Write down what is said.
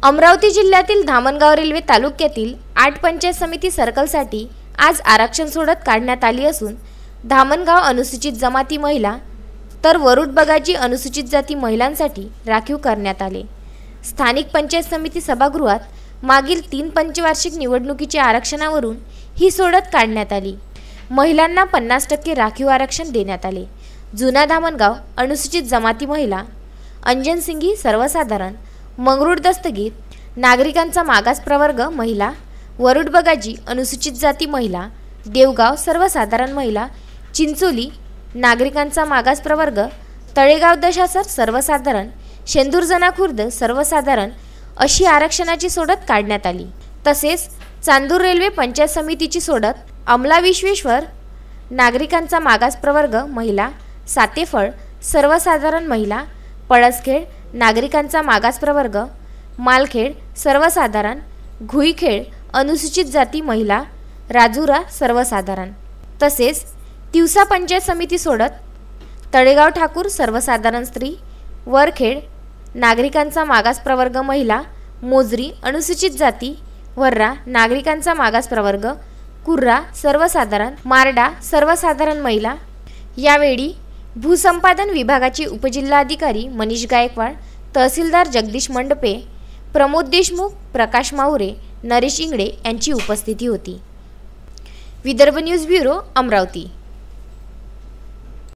अमरावती जिल्ह्यातील धामणगाव रेल्वे तालुक्यातील 8 पंचायत समिती सर्कलसाठी आज आरक्षण सोडत काढण्यात आली असून धामणगाव अनुसूचित जमाती महिला तर वरुड बगाजी अनुसूचित जाती महिलांसाठी राखीव करण्यात आले। स्थानिक पंचायत समिती सभागृहात मागील 3 पंचवार्षिक निवडणुकीच्या आरक्षणावरून ही सोडत काढण्यात आली। महिलांना 50% राखीव आरक्षण देण्यात आले। जुना धामणगाव अनुसूचित जमाती महिला, अंजन सिंगी सर्वसाधारण, मंगरुळ दस्तगीर नागरिकांचा मागास प्रवर्ग महिला, वरुड बगाजी अनुसूचित जाती महिला, देवगाव सर्वसाधारण महिला, चिंचोली नागरिकांचा मागास प्रवर्ग, तळेगाव दशासर सर्वसाधारण, शेंदूरजना खुर्द सर्वसाधारण अशी आरक्षणाची सोडत काढण्यात आली। तसेच चांदूर रेल्वे पंचायत समितीची सोडत अमला विश्वेश्वर नागरिकांचा मागास प्रवर्ग महिला, सातेफळ सर्वसाधारण महिला, पळसखेड नागरिकांचा मागास प्रवर्ग, मालखेड सर्वसाधारण, घुईखेड अनुसूचित जाती महिला, राजुरा सर्वसाधारण, तसेच तिवसा पंचायत समिती सोडत तळेगाव ठाकूर सर्वसाधारण स्त्री, वरखेड नागरिकांचा मागास प्रवर्ग महिला, मोजरी अनुसूचित जाती, वर्रा नागरिकांचा मागास प्रवर्ग, कुर्रा सर्वसाधारण, मारडा सर्वसाधारण महिला। यावेळी भूसंपादन विभागाचे उपजिल्हाधिकारी मनीष गायकवाड, तहसीलदार जगदीश मंडपे, प्रमोद देशमुख, प्रकाश माहुरे, नरेश इंगडे यांची उपस्थिती होती। Vidarbha news bureau, Amravati.